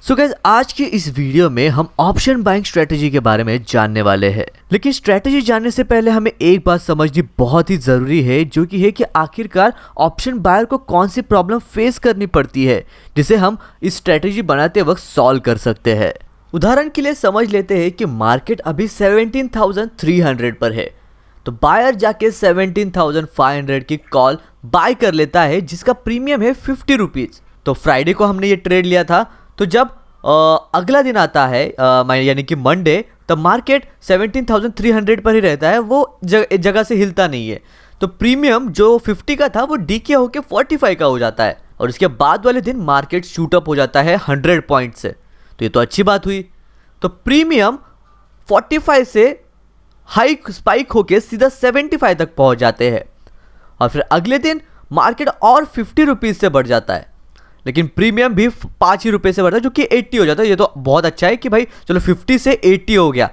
So guys, आज की इस वीडियो में हम ऑप्शन बाइंग स्ट्रेटेजी के बारे में जानने वाले हैं। लेकिन स्ट्रेटेजी जानने से पहले हमें एक बात समझनी बहुत ही जरूरी है, जो कि है कि आखिरकार ऑप्शन बायर को कौन सी प्रॉब्लम फेस करनी पड़ती है जिसे हम इस स्ट्रेटेजी बनाते वक्त सॉल्व कर सकते हैं। उदाहरण के लिए समझ लेते हैं कि मार्केट अभी 17,300 पर है, तो बायर जाके 17,500 की कॉल बाय कर लेता है जिसका प्रीमियम है 50 रुपीज़। तो फ्राइडे को हमने ये ट्रेड लिया था, तो जब अगला दिन आता है यानी कि मंडे, तब मार्केट 17,300 पर ही रहता है, वो जगह से हिलता नहीं है। तो प्रीमियम जो 50 का था वो डीके होके 45 का हो जाता है और इसके बाद वाले दिन मार्केट शूटअप हो जाता है 100 पॉइंट से। तो ये तो अच्छी बात हुई। तो प्रीमियम 45 से हाइक स्पाइक होके सीधा 75 तक पहुंच जाते हैं और फिर अगले दिन मार्केट और 50 रुपीज़ से बढ़ जाता है, लेकिन प्रीमियम भी 5 ही रुपये से बढ़ता है जो कि 80 हो जाता है। ये तो बहुत अच्छा है कि भाई चलो 50 से 80 हो गया,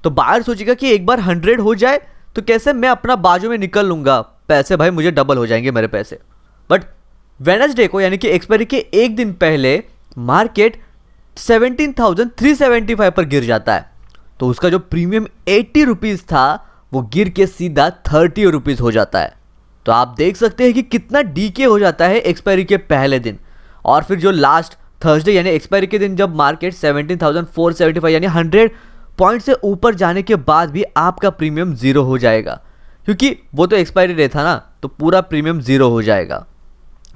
तो बायर सोचेगा कि एक बार 100 हो जाए तो कैसे मैं अपना बाजू में निकल लूँगा पैसे, भाई मुझे डबल हो जाएंगे मेरे पैसे। बट वेडनेसडे को यानी कि एक्सपायरी के एक दिन पहले मार्केट 17,375 पर गिर जाता है, तो उसका जो प्रीमियम 80 रुपीज़ था वो गिर के सीधा 30 रुपीज़ हो जाता है। तो आप देख सकते हैं कि कितना डीके हो जाता है एक्सपायरी के पहले दिन। और फिर जो लास्ट थर्सडे यानी एक्सपायरी के दिन जब मार्केट 17,475 यानी 100 पॉइंट से ऊपर जाने के बाद भी आपका प्रीमियम ज़ीरो हो जाएगा, क्योंकि वो तो एक्सपायरी रेट था ना, तो पूरा प्रीमियम ज़ीरो हो जाएगा।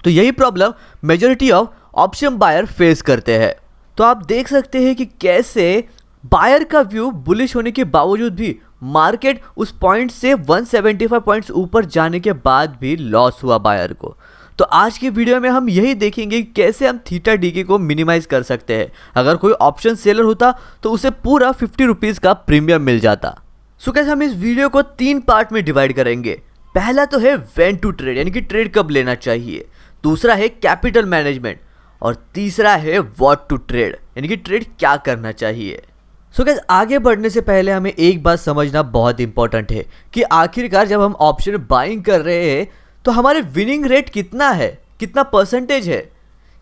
तो यही problem majority of option buyer face करते हैं। तो आप देख सकते हैं कि कैसे बायर का व्यू बुलिश होने के बावजूद भी मार्केट उस पॉइंट से 175 पॉइंट्स ऊपर जाने के बाद भी लॉस हुआ बायर को। तो आज की वीडियो में हम यही देखेंगे कि कैसे हम थीटा डीके को मिनिमाइज कर सकते हैं। अगर कोई ऑप्शन सेलर होता तो उसे पूरा 50 रुपीज़ का प्रीमियम मिल जाता। सो कैसे हम इस वीडियो को 3 पार्ट में डिवाइड करेंगे। पहला तो है व्हेन टू ट्रेड यानी कि ट्रेड कब लेना चाहिए, दूसरा है कैपिटल मैनेजमेंट और तीसरा है व्हाट टू ट्रेड यानी कि ट्रेड क्या करना चाहिए। सो गाइस, आगे बढ़ने से पहले हमें एक बात समझना बहुत इंपॉर्टेंट है कि आखिरकार जब हम ऑप्शन बाइंग कर रहे हैं तो हमारे विनिंग रेट कितना है, कितना परसेंटेज है।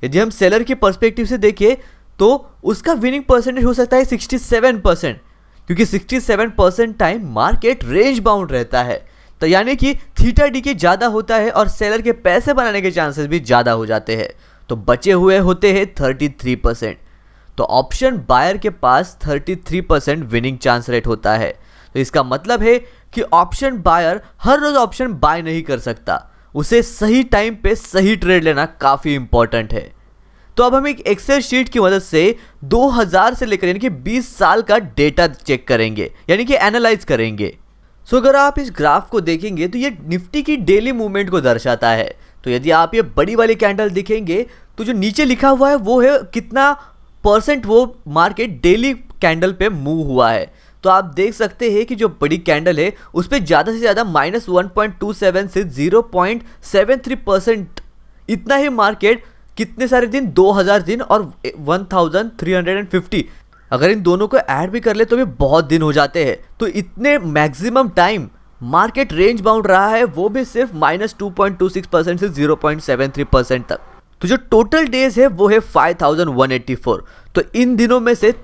यदि हम सेलर के पर्सपेक्टिव से देखें तो उसका विनिंग परसेंटेज हो सकता है 67%, क्योंकि 67% टाइम मार्केट रेंज बाउंड रहता है। तो यानी कि थीटा डीके ज़्यादा होता है और सेलर के पैसे बनाने के चांसेस भी ज़्यादा हो जाते हैं, तो बचे हुए होते हैं 33%। तो ऑप्शन बायर के पास 33% विनिंग चांस रेट होता है। तो इसका मतलब है कि ऑप्शन बायर हर रोज ऑप्शन बाय नहीं कर सकता, उसे सही टाइम पे सही ट्रेड लेना काफ़ी इंपॉर्टेंट है। तो अब हम एक एक्सेल शीट की मदद से 2000 से लेकर यानी कि 20 साल का डेटा चेक करेंगे यानी कि एनालाइज करेंगे। सो अगर आप इस ग्राफ को देखेंगे तो ये निफ्टी की डेली मूवमेंट को दर्शाता है। तो यदि आप ये बड़ी वाली कैंडल दिखेंगे तो जो नीचे लिखा हुआ है वो है कितना परसेंट वो मार्केट डेली कैंडल पे मूव हुआ है। तो आप देख सकते हैं कि जो बड़ी कैंडल है उस पर ज़्यादा से ज़्यादा -1.27 से 0.73% इतना ही मार्केट कितने सारे दिन, 2000 दिन और 1350, अगर इन दोनों को ऐड भी कर ले तो भी बहुत दिन हो जाते हैं। तो इतने maximum time market range bound रहा है, वो भी सिर्फ -2.26% से 0.73% तक। तो जो टोटल डेज है वो है 5184। तो इन दिनों में से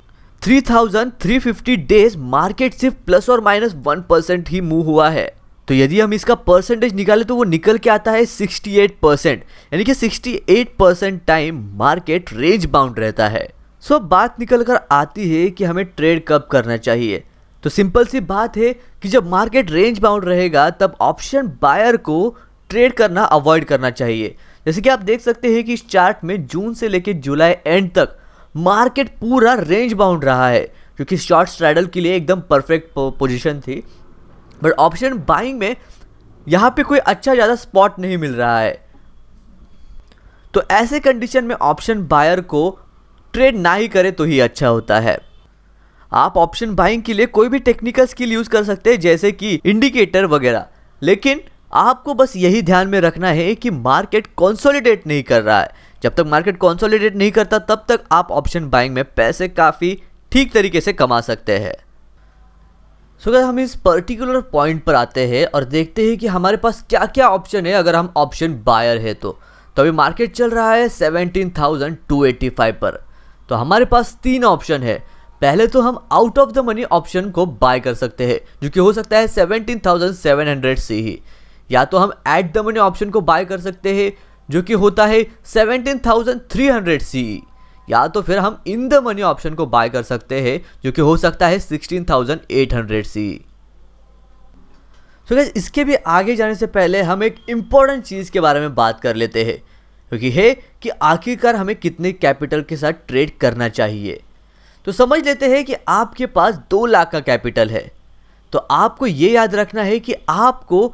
3350 डेज मार्केट सिर्फ प्लस और माइनस 1% ही मूव हुआ है। तो यदि हम इसका परसेंटेज निकालें तो वो निकल के आता है 68%, यानी कि 68% टाइम मार्केट रेंज बाउंड रहता है। सो बात निकल कर आती है कि हमें ट्रेड कब करना चाहिए। तो सिंपल सी बात है कि जब मार्केट रेंज बाउंड रहेगा तब ऑप्शन बायर को ट्रेड करना अवॉइड करना चाहिए। जैसे कि आप देख सकते हैं कि इस चार्ट में जून से लेकर जुलाई एंड तक मार्केट पूरा रेंज बाउंड रहा है, जो कि शॉर्ट स्ट्रैडल के लिए एकदम परफेक्ट पोजीशन थी। बट ऑप्शन बाइंग में यहाँ पे कोई अच्छा ज़्यादा स्पॉट नहीं मिल रहा है। तो ऐसे कंडीशन में ऑप्शन बायर को ट्रेड ना ही करे तो ही अच्छा होता है। आप ऑप्शन बाइंग के लिए कोई भी टेक्निकल स्किल यूज़ कर सकते हैं जैसे कि इंडिकेटर वगैरह, लेकिन आपको बस यही ध्यान में रखना है कि मार्केट कंसोलिडेट नहीं कर रहा है। जब तक मार्केट कंसोलिडेट नहीं करता तब तक आप ऑप्शन बाइंग में पैसे काफ़ी ठीक तरीके से कमा सकते हैं। सो अगर हम इस पर्टिकुलर पॉइंट पर आते हैं और देखते हैं कि हमारे पास क्या क्या ऑप्शन है अगर हम ऑप्शन बायर है तो अभी मार्केट चल रहा है 17,285 पर। तो हमारे पास तीन ऑप्शन है। पहले तो हम out of the money option को बाय कर सकते हैं, जो कि हो सकता है 17,700 से ही, या तो हम एट द मनी ऑप्शन को बाय कर सकते हैं जो कि होता है 17,300 सी, या तो फिर हम इन द मनी ऑप्शन को बाय कर सकते हैं जो कि हो सकता है 16,800 सी। तो गाइस, इसके भी आगे जाने से पहले हम एक इम्पॉर्टेंट चीज़ के बारे में बात कर लेते हैं, क्योंकि है कि आखिरकार हमें कितने कैपिटल के साथ ट्रेड करना चाहिए। तो समझ लेते हैं कि आपके पास 2 लाख का कैपिटल है, तो आपको ये याद रखना है कि आपको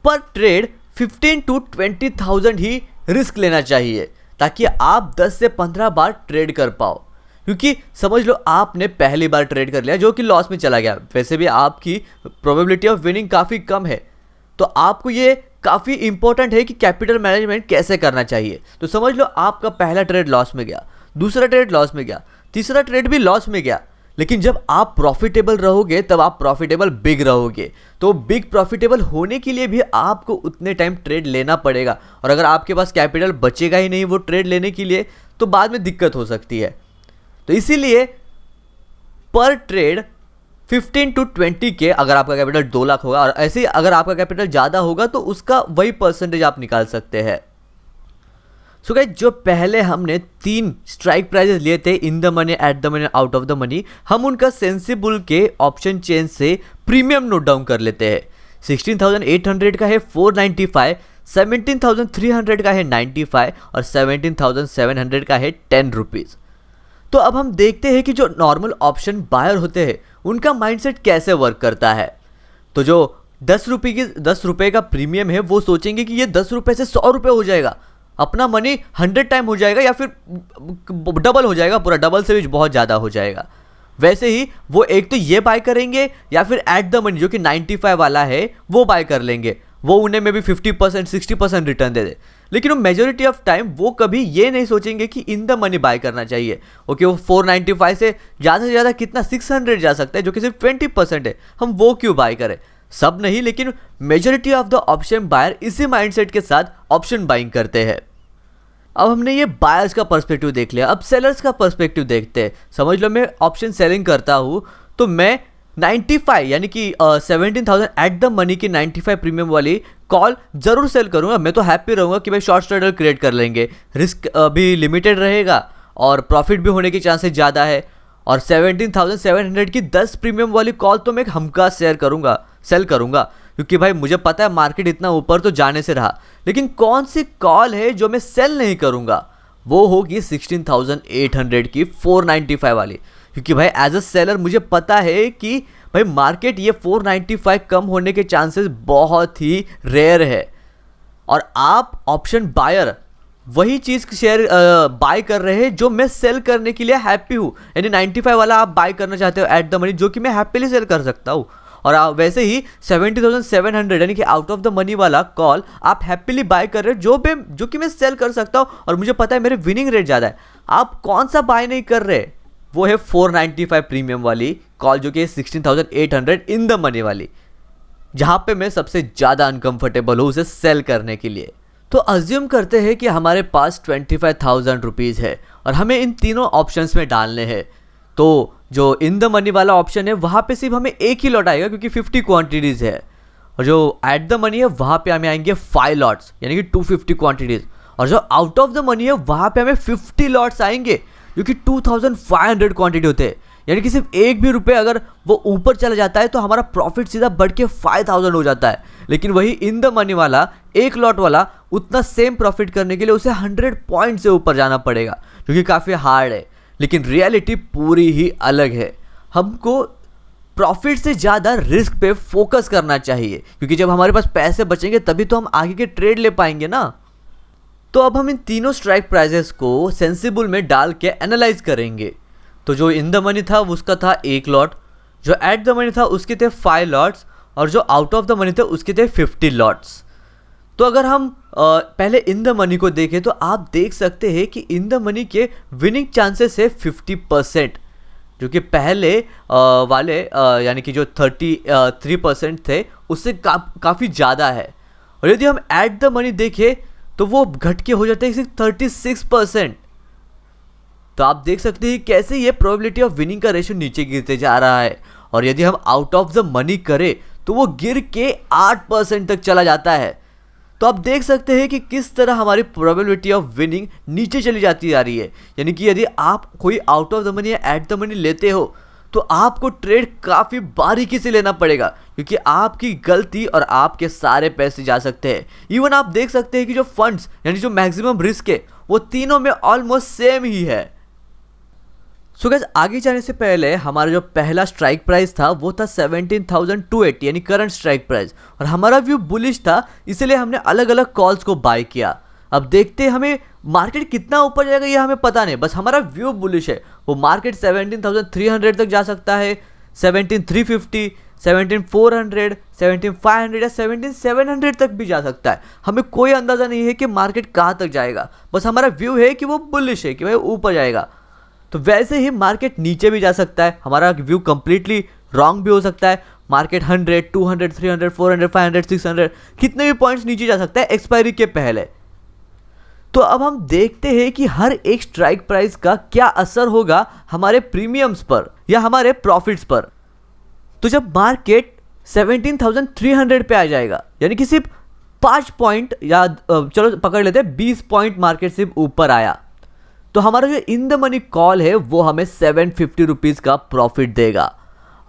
पर ट्रेड 15 to 20,000 ही रिस्क लेना चाहिए, ताकि आप 10 से 15 बार ट्रेड कर पाओ। क्योंकि समझ लो आपने पहली बार ट्रेड कर लिया जो कि लॉस में चला गया, वैसे भी आपकी प्रोबेबिलिटी ऑफ विनिंग काफ़ी कम है, तो आपको ये काफ़ी इंपॉर्टेंट है कि कैपिटल मैनेजमेंट कैसे करना चाहिए। तो समझ लो आपका पहला ट्रेड लॉस में गया, दूसरा ट्रेड लॉस में गया, तीसरा ट्रेड भी लॉस में गया, लेकिन जब आप प्रॉफिटेबल रहोगे तब आप प्रॉफिटेबल बिग रहोगे। तो बिग प्रॉफिटेबल होने के लिए भी आपको उतने टाइम ट्रेड लेना पड़ेगा, और अगर आपके पास कैपिटल बचेगा ही नहीं वो ट्रेड लेने के लिए, तो बाद में दिक्कत हो सकती है। तो इसीलिए पर ट्रेड 15 to 20 के, अगर आपका कैपिटल 2 लाख होगा, और ऐसे ही अगर आपका कैपिटल ज़्यादा होगा तो उसका वही परसेंटेज आप निकाल सकते हैं। सो गाइस, जो पहले हमने 3 स्ट्राइक प्राइजेस लिए थे, in the money, at the money, out of the money, हम उनका सेंसिबल के ऑप्शन चेन से प्रीमियम नोट डाउन कर लेते हैं। 16,800 का है 495, 17,300 का है 95 और 17,700 का है 10 रुपीज़। तो अब हम देखते हैं कि जो नॉर्मल ऑप्शन बायर होते हैं उनका माइंडसेट कैसे वर्क करता है। तो जो 10 रुपये का प्रीमियम है वो सोचेंगे कि ये 10 रुपये से 100 रुपये हो जाएगा, अपना मनी 100 टाइम हो जाएगा या फिर डबल हो जाएगा, पूरा डबल से भी बहुत ज़्यादा हो जाएगा। वैसे ही वो एक तो ये बाय करेंगे या फिर एट द मनी जो कि 95 वाला है वो बाय कर लेंगे, वो उन्हें में भी 50% 60% रिटर्न दे दे। लेकिन वो मेजोरिटी ऑफ टाइम वो कभी ये नहीं सोचेंगे कि इन द मनी बाय करना चाहिए। ओके, वो 495 से ज़्यादा कितना 600 जा सकता है, जो कि सिर्फ 20% है, हम वो क्यों बाय करें। सब नहीं, लेकिन majority of the option buyer इसी माइंडसेट के साथ ऑप्शन बाइंग करते हैं। अब हमने ये बायर्स का पर्सपेक्टिव देख लिया, अब सेलर्स का पर्सपेक्टिव देखते हैं। समझ लो मैं ऑप्शन सेलिंग करता हूँ, तो मैं 95 यानी कि 17,000 एट द मनी की 95 प्रीमियम वाली कॉल जरूर सेल करूँगा। मैं तो हैप्पी रहूँगा कि भाई शॉर्ट स्ट्राइडर क्रिएट कर लेंगे, रिस्क भी लिमिटेड रहेगा और प्रॉफिट भी होने के चांसेस ज़्यादा है। और 17,700 की 10 प्रीमियम वाली कॉल तो मैं हमका सेल करूँगा, क्योंकि भाई मुझे पता है मार्केट इतना ऊपर तो जाने से रहा। लेकिन कौन सी कॉल है जो मैं सेल नहीं करूँगा, वो होगी 16,800 की 495 वाली, क्योंकि भाई एज अ सेलर मुझे पता है कि भाई मार्केट ये 495 कम होने के चांसेस बहुत ही रेयर है। और आप ऑप्शन बायर वही चीज़ शेयर बाय कर रहे हैं जो मैं सेल करने के लिए हैप्पी हूँ, यानी 95 वाला आप बाय करना चाहते हो एट द मनी, जो कि मैं हैप्पीली सेल कर सकता हूँ। और वैसे ही 70,700 यानी कि आउट ऑफ द मनी वाला कॉल आप हैप्पीली बाय कर रहे हो, जो कि मैं सेल कर सकता हूँ और मुझे पता है मेरे विनिंग रेट ज़्यादा है। आप कौन सा बाय नहीं कर रहे, वो है 495 प्रीमियम वाली कॉल, जो कि 16,800 इन द मनी वाली, जहाँ पे मैं सबसे ज़्यादा अनकंफर्टेबल हूँ उसे सेल करने के लिए। तो अज्यूम करते हैं कि हमारे पास 25,000 रुपीज़ है और हमें इन तीनों ऑप्शंस में डालने हैं। तो जो इन द मनी वाला ऑप्शन है वहाँ पे सिर्फ हमें एक ही लॉट आएगा, क्योंकि 50 क्वांटिटीज़ है, और जो एट द मनी है वहाँ पे हमें आएंगे 5 लॉट्स यानी कि 250 क्वांटिटीज़, और जो आउट ऑफ द मनी है वहाँ पे हमें 50 लॉट्स आएंगे जो कि 2,500 क्वांटिटी होते हैं। यानी कि सिर्फ एक भी रुपये अगर वो ऊपर चला जाता है तो हमारा प्रॉफिट सीधा बढ़ के 5,000 हो जाता है। लेकिन वही इन द मनी वाला एक लॉट वाला उतना सेम प्रॉफिट करने के लिए उसे 100 पॉइंट से ऊपर जाना पड़ेगा, जो कि काफ़ी हार्ड है। लेकिन रियलिटी पूरी ही अलग है, हमको प्रॉफिट से ज़्यादा रिस्क पे फोकस करना चाहिए, क्योंकि जब हमारे पास पैसे बचेंगे तभी तो हम आगे के ट्रेड ले पाएंगे ना। तो अब हम इन तीनों स्ट्राइक प्राइजेस को सेंसिबल में डाल के एनालाइज करेंगे। तो जो इन द मनी था उसका था एक लॉट, जो एट द मनी था उसके थे 5 लॉट्स, और जो आउट ऑफ द मनी थे उसके थे 50 लॉट्स। तो अगर हम पहले इन द मनी को देखें तो आप देख सकते हैं कि इन द मनी के विनिंग चांसेस है 50%, जो कि पहले वाले यानी कि जो 33% थे उससे काफ़ी ज़्यादा है। और यदि हम एट द मनी देखें तो वो घट के हो जाते हैं सिर्फ 36%। तो आप देख सकते हैं कैसे ये प्रोबेबिलिटी ऑफ विनिंग का रेशियो नीचे गिरते जा रहा है। और यदि हम आउट ऑफ द मनी करें तो वो गिर के 8% तक चला जाता है। तो आप देख सकते हैं कि किस तरह हमारी प्रोबेबिलिटी ऑफ विनिंग नीचे चली जाती जा रही है। यानी कि यदि आप कोई आउट ऑफ द मनी या एट द मनी लेते हो तो आपको ट्रेड काफ़ी बारीकी से लेना पड़ेगा, क्योंकि आपकी गलती और आपके सारे पैसे जा सकते हैं। इवन आप देख सकते हैं कि जो फंड्स यानी जो मैक्सिमम रिस्क है वो तीनों में ऑलमोस्ट सेम ही है। सो गाइस, आगे जाने से पहले हमारा जो पहला स्ट्राइक प्राइस था वो था 17,280 यानी करंट स्ट्राइक प्राइस, और हमारा व्यू बुलिश था, इसलिए हमने अलग अलग कॉल्स को बाय किया। अब देखते हैं हमें मार्केट कितना ऊपर जाएगा ये हमें पता नहीं, बस हमारा व्यू बुलिश है। वो मार्केट 17,300 तक जा सकता है, 17,350, 17,400, 17,500 या 17,700 तक भी जा सकता है। हमें कोई अंदाज़ा नहीं है कि मार्केट कहाँ तक जाएगा, बस हमारा व्यू है कि वो बुलिश है कि भाई ऊपर जाएगा। तो वैसे ही मार्केट नीचे भी जा सकता है, हमारा व्यू कंप्लीटली रॉन्ग भी हो सकता है। मार्केट 100, 200, 300, 400, 500, 600 कितने भी पॉइंट्स नीचे जा सकता है एक्सपायरी के पहले। तो अब हम देखते हैं कि हर एक स्ट्राइक प्राइस का क्या असर होगा हमारे प्रीमियम्स पर या हमारे प्रॉफिट्स पर। तो जब मार्केट 17,300 पे आ जाएगा, यानी कि सिर्फ 5 पॉइंट या चलो पकड़ लेते हैं 20 पॉइंट मार्केट सिर्फ ऊपर आया, तो हमारा जो इन द मनी कॉल है वो हमें 750 रुपीज़ का प्रॉफिट देगा,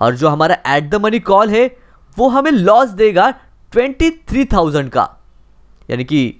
और जो हमारा एट द मनी कॉल है वो हमें लॉस देगा 23,000 का। यानी कि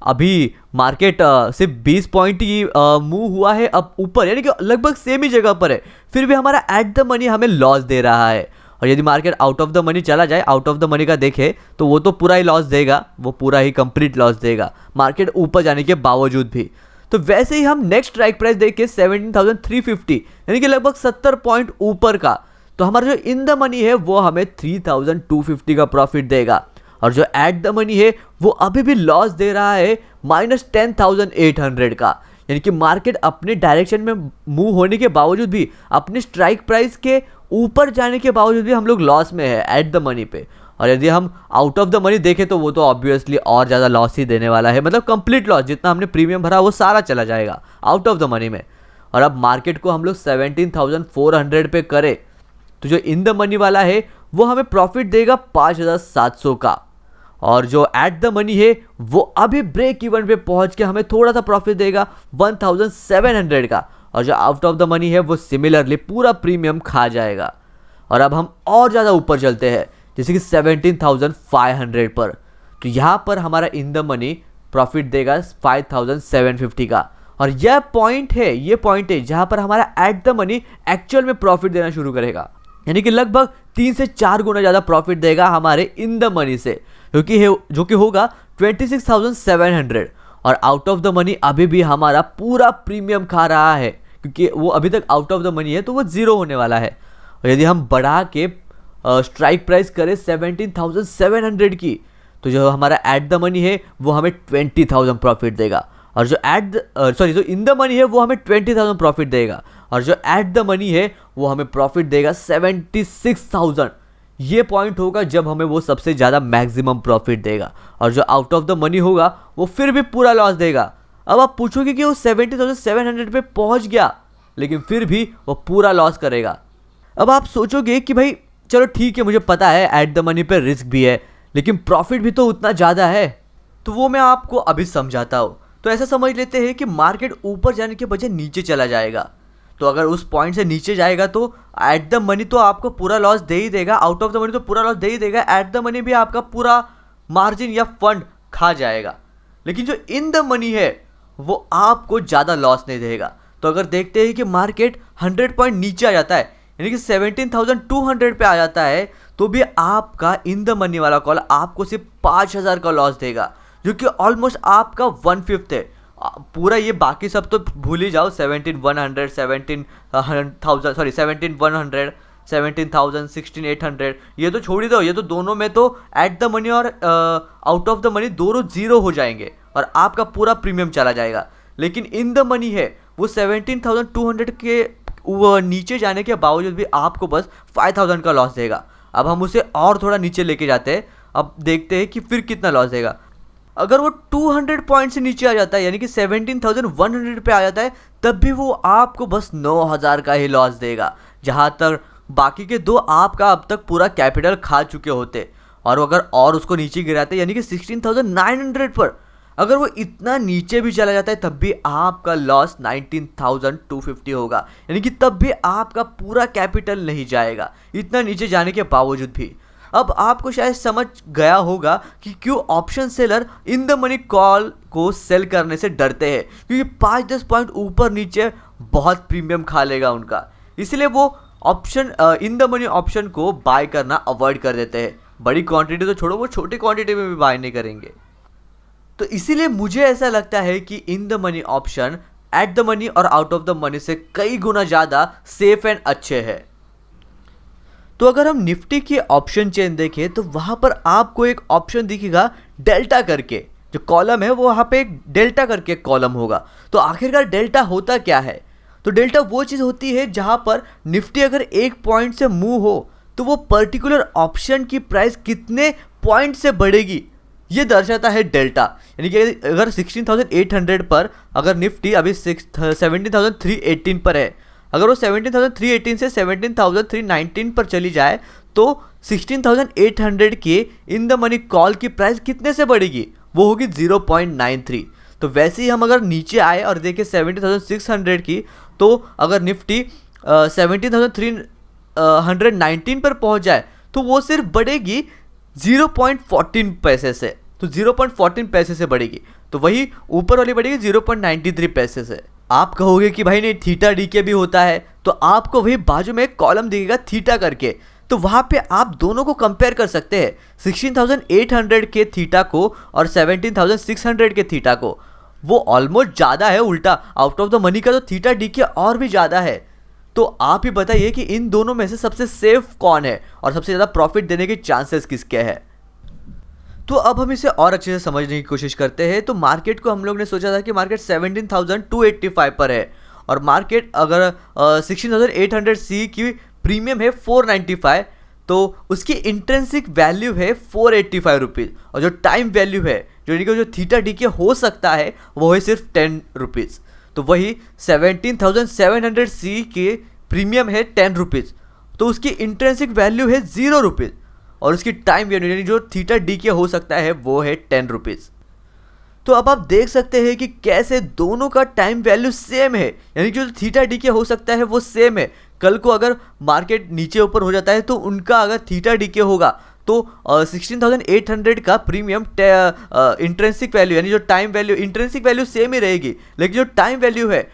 अभी मार्केट सिर्फ 20 पॉइंट ही मूव हुआ है अब ऊपर, यानी कि लगभग सेम ही जगह पर है, फिर भी हमारा एट द मनी हमें लॉस दे रहा है। और यदि market out of the money चला जाए, आउट ऑफ द मनी का देखे तो वो तो पूरा ही लॉस देगा, वो पूरा ही कंप्लीट लॉस देगा मार्केट ऊपर जाने के बावजूद भी। तो वैसे ही हम नेक्स्ट स्ट्राइक प्राइस देख के 17,350 यानी कि लगभग 70 पॉइंट ऊपर का, तो हमारा जो इन द मनी है वो हमें 3,250 का प्रॉफिट देगा, और जो एट द मनी है वो अभी भी लॉस दे रहा है -10,800 का। यानी कि मार्केट अपने डायरेक्शन में मूव होने के बावजूद भी, अपने स्ट्राइक प्राइस के ऊपर जाने के बावजूद भी हम लोग लॉस में है एट द मनी पे। और यदि हम आउट ऑफ द मनी देखें तो वो तो ऑब्वियसली और ज़्यादा लॉस ही देने वाला है, मतलब कंप्लीट लॉस, जितना हमने प्रीमियम भरा वो सारा चला जाएगा आउट ऑफ द मनी में। और अब मार्केट को हम लोग 17,400 पे करें तो जो इन द मनी वाला है वो हमें प्रॉफिट देगा 5,700 का, और जो एट द मनी है वो अभी ब्रेक इवन पे पहुंच के हमें थोड़ा सा प्रॉफिट देगा 1,700 का, और जो आउट ऑफ द मनी है वो सिमिलरली पूरा प्रीमियम खा जाएगा। और अब हम और ज़्यादा ऊपर चलते हैं, जैसे कि 17,500 पर, तो यहाँ पर हमारा इन द मनी प्रॉफिट देगा 5,750 का, और यह पॉइंट है जहाँ पर हमारा एट द मनी एक्चुअल में प्रॉफिट देना शुरू करेगा, यानी कि लगभग 3 से 4 गुना ज़्यादा प्रॉफिट देगा हमारे इन द मनी से, जो कि होगा 26,700। और आउट ऑफ द मनी अभी भी हमारा पूरा प्रीमियम खा रहा है, क्योंकि वो अभी तक आउट ऑफ द मनी है तो वो ज़ीरो होने वाला है। और यदि हम बढ़ा के स्ट्राइक प्राइस करें 17,700 की, तो जो हमारा एट द मनी है वो हमें 20,000 प्रॉफिट देगा, और जो जो इन द मनी है वो हमें 20,000 प्रॉफिट देगा, और जो एट द मनी है वो हमें प्रॉफिट देगा 76,000। ये पॉइंट होगा जब हमें वो सबसे ज़्यादा मैक्सिमम प्रॉफिट देगा, और जो आउट ऑफ द मनी होगा वो फिर भी पूरा लॉस देगा। अब आप पूछोगे कि वो 70,700 पे पहुंच गया लेकिन फिर भी वो पूरा लॉस करेगा। अब आप सोचोगे कि भाई चलो ठीक है, मुझे पता है एट द मनी पे रिस्क भी है लेकिन प्रॉफिट भी तो उतना ज़्यादा है, तो वो मैं आपको अभी समझाता हूँ। तो ऐसा समझ लेते हैं कि मार्केट ऊपर जाने के बजाय नीचे चला जाएगा, तो अगर उस पॉइंट से नीचे जाएगा तो एट द मनी तो आपको पूरा लॉस दे ही देगा, आउट ऑफ द मनी तो पूरा लॉस दे ही देगा, एट द मनी भी आपका पूरा मार्जिन या फंड खा जाएगा। लेकिन जो इन द मनी है वो आपको ज़्यादा लॉस नहीं देगा। तो अगर देखते हैं कि मार्केट 100 पॉइंट नीचे आ जाता है, यानी कि 17,200 पे आ जाता है, तो भी आपका इन द मनी वाला कॉल आपको सिर्फ 5,000 का लॉस देगा, जो कि ऑलमोस्ट आपका 1/5 है। पूरा ये बाकी सब तो भूल ही जाओ, 17,100, 17,100, 17,000, 16,800 ये तो छोड़ ही दो, ये तो दोनों में तो एट द मनी और आउट ऑफ द मनी दोनों जीरो हो जाएंगे और आपका पूरा प्रीमियम चला जाएगा। लेकिन इन द मनी है वो 17,200 के वो नीचे जाने के बावजूद भी आपको बस 5,000 का लॉस देगा। अब हम उसे और थोड़ा नीचे लेके जाते हैं, अब देखते हैं कि फिर कितना लॉस देगा। अगर वो 200 पॉइंट से नीचे आ जाता है यानी कि 17,100 पे आ जाता है, तब भी वो आपको बस 9,000 का ही लॉस देगा, जहाँ तक बाकी के दो आपका अब तक पूरा कैपिटल खा चुके होते। और अगर और उसको नीचे गिराते यानी कि 16,900 पर अगर वो इतना नीचे भी चला जाता है, तब भी आपका लॉस 19,250 होगा, यानी कि तब भी आपका पूरा कैपिटल नहीं जाएगा इतना नीचे जाने के बावजूद भी। अब आपको शायद समझ गया होगा कि क्यों option seller in the money call को सेल करने से डरते हैं, क्योंकि 5-10 पॉइंट ऊपर नीचे बहुत प्रीमियम खा लेगा उनका, इसलिए वो option in the money option को बाय करना अवॉइड कर देते हैं। बड़ी क्वांटिटी तो छोड़ो, वो छोटी क्वांटिटी में भी बाय नहीं करेंगे। तो इसीलिए मुझे ऐसा लगता है कि in the money option at the money और आउट ऑफ द मनी से कई गुना ज़्यादा सेफ एंड अच्छे हैं। तो अगर हम निफ्टी की ऑप्शन चेन देखें तो वहाँ पर आपको एक ऑप्शन दिखेगा डेल्टा करके, जो कॉलम है वो वहाँ पे एक डेल्टा करके कॉलम होगा। तो आखिरकार डेल्टा होता क्या है? तो डेल्टा वो चीज़ होती है जहाँ पर निफ्टी अगर एक पॉइंट से मूव हो तो वो पर्टिकुलर ऑप्शन की प्राइस कितने पॉइंट से बढ़ेगी, ये दर्शाता है डेल्टा। यानी कि अगर 16,800 पर अगर निफ्टी अभी 17,318 पर है, अगर वो 17,318 से 17,319 पर चली जाए तो 16,800 के इन द मनी कॉल की प्राइस कितने से बढ़ेगी? वो होगी 0.93। तो वैसे ही हम अगर नीचे आए और देखें 17,600 की, तो अगर निफ्टी 17,319 पर पहुंच जाए तो वो सिर्फ बढ़ेगी 0.14 पैसे से। तो 0.14 पैसे से बढ़ेगी, तो वही ऊपर वाली बढ़ेगी 0.93 पैसे से। आप कहोगे कि भाई नहीं, थीटा डी के भी होता है, तो आपको वही बाजू में एक कॉलम दिखेगा थीटा करके, तो वहाँ पे आप दोनों को कंपेयर कर सकते हैं, 16,800 के थीटा को और 17,600 के थीटा को। वो ऑलमोस्ट ज़्यादा है, उल्टा आउट ऑफ द मनी का तो थीटा डी के और भी ज़्यादा है। तो आप ही बताइए कि इन दोनों में से सबसे सेफ कौन है और सबसे ज़्यादा प्रॉफिट देने के चांसेस किसके हैं? तो अब हम इसे और अच्छे से समझने की कोशिश करते हैं। तो मार्केट को हम लोग ने सोचा था कि मार्केट 17,285 पर है और मार्केट अगर 16,800 सी की प्रीमियम है 495, तो उसकी इंट्रिंसिक वैल्यू है 485 रुपीज़, और जो टाइम वैल्यू है जो थीटा डी के हो सकता है वो है सिर्फ 10 रुपीज़। तो वही 17,700 सी के प्रीमियम है 10 रुपीज़, तो उसकी इंट्रिंसिक वैल्यू है 0 रुपीज़, और उसकी टाइम वैल्यू यानी जो थीटा डी के हो सकता है वो है 10 रुपीज़। तो अब आप देख सकते हैं कि कैसे दोनों का टाइम वैल्यू सेम है, यानी जो थीटा डी के हो सकता है वो सेम है। कल को अगर मार्केट नीचे ऊपर हो जाता है तो उनका अगर थीटा डी के होगा तो 16,800 का प्रीमियम इंट्रिंसिक वैल्यू यानी जो time value, intrinsic value same ही रहेगी, लेकिन जो टाइम वैल्यू है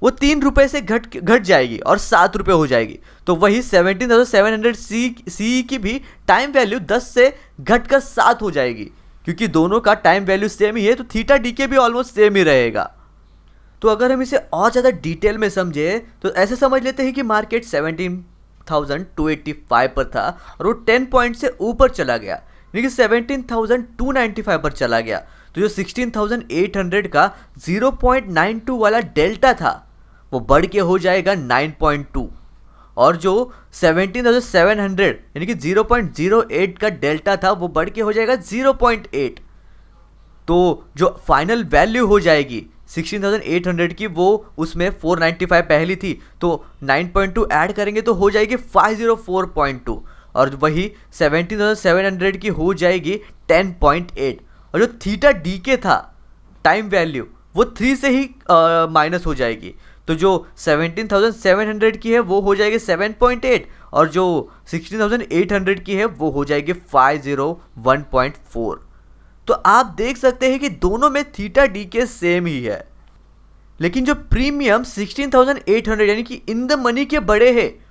वो 3 रुपये से घट जाएगी और 7 रुपये हो जाएगी। तो वही 17,700 सी की भी टाइम वैल्यू 10 से घटकर 7 हो जाएगी, क्योंकि दोनों का टाइम वैल्यू सेम ही है, तो थीटा डी के भी ऑलमोस्ट सेम ही रहेगा। तो अगर हम इसे और ज़्यादा डिटेल में समझे तो ऐसे समझ लेते हैं कि मार्केट 17,285 पर था और वो 10 पॉइंट से ऊपर चला गया, यानी कि 17,295 पर चला गया। तो जो 16,800 का 0.92 वाला डेल्टा था वो बढ़ के हो जाएगा 9.2, और जो 17,700 यानी कि 0.08 का डेल्टा था वो बढ़ के हो जाएगा 0.8। तो जो फाइनल वैल्यू हो जाएगी 16,800 की, वो उसमें 495 पहली थी, तो 9.2 ऐड करेंगे तो हो जाएगी 504.2, और वही 17,700 की हो जाएगी 10.8, और जो थीटा डी के था टाइम वैल्यू वो 3 से ही माइनस हो जाएगी। तो जो 17,700 की है वो हो जाएगी 7.8, और जो 16,800 की है वो हो जाएगी 501.4। तो आप देख सकते हैं कि दोनों में थीटा डी के सेम ही है, लेकिन जो प्रीमियम 16,800 यानी कि इन द मनी के बड़े हैं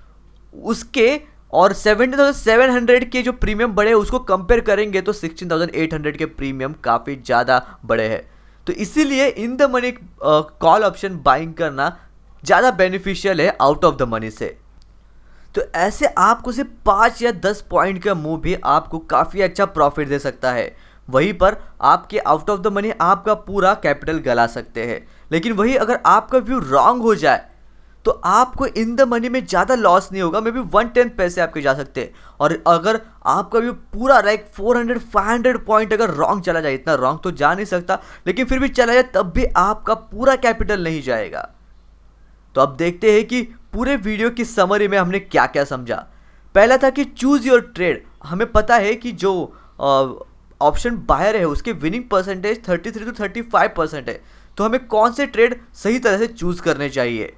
उसके और 17,700 के जो प्रीमियम बड़े हैं उसको कंपेयर करेंगे तो 16,800 के प्रीमियम काफ़ी ज़्यादा बड़े हैं। तो इसीलिए in the money call option buying करना ज़्यादा बेनिफिशियल है आउट ऑफ द मनी से। तो ऐसे आपको सिर्फ 5 या 10 पॉइंट का मूव भी आपको काफ़ी अच्छा प्रॉफिट दे सकता है, वहीं पर आपके आउट ऑफ द मनी आपका पूरा कैपिटल गला सकते हैं। लेकिन वही अगर आपका व्यू रॉन्ग हो जाए तो आपको इन द मनी में ज़्यादा लॉस नहीं होगा, मे बी 110 पैसे आपके जा सकते हैं। और अगर आपका भी पूरा लाइक 400-500 पॉइंट अगर रॉन्ग चला जाए, इतना रॉन्ग तो जा नहीं सकता, लेकिन फिर भी चला जाए, तब भी आपका पूरा कैपिटल नहीं जाएगा। तो अब देखते हैं कि पूरे वीडियो की समरी में हमने क्या क्या समझा। पहला था कि चूज़ योर ट्रेड। हमें पता है कि जो ऑप्शन बायर है उसके विनिंग परसेंटेज 33 to 35% है, तो हमें कौन से ट्रेड सही तरह से चूज़ करने चाहिए।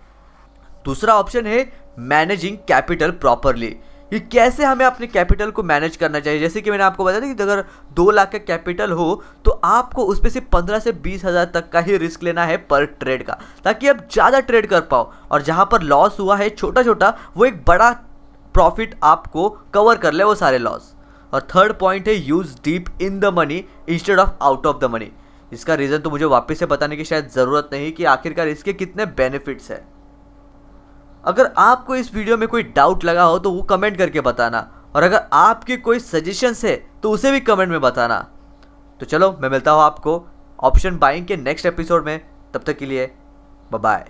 दूसरा ऑप्शन है मैनेजिंग कैपिटल प्रॉपरली, कि कैसे हमें अपने कैपिटल को मैनेज करना चाहिए। जैसे कि मैंने आपको बताया था कि अगर 2 लाख का कैपिटल हो तो आपको उसमें से 15 से 20 हज़ार तक का ही रिस्क लेना है पर ट्रेड का, ताकि आप ज़्यादा ट्रेड कर पाओ, और जहाँ पर लॉस हुआ है छोटा छोटा, वो एक बड़ा प्रॉफिट आपको कवर कर ले वो सारे लॉस। और थर्ड पॉइंट है use deep in the money instead of out of the money. इसका रीज़न तो मुझे वापस से बताने की शायद ज़रूरत नहीं कि आखिरकार इसके कितने बेनिफिट्स हैं। अगर आपको इस वीडियो में कोई डाउट लगा हो तो वो कमेंट करके बताना, और अगर आपके कोई सजेशंस है तो उसे भी कमेंट में बताना। तो चलो, मैं मिलता हूँ आपको ऑप्शन बाइंग के नेक्स्ट एपिसोड में। तब तक के लिए बाय बाय।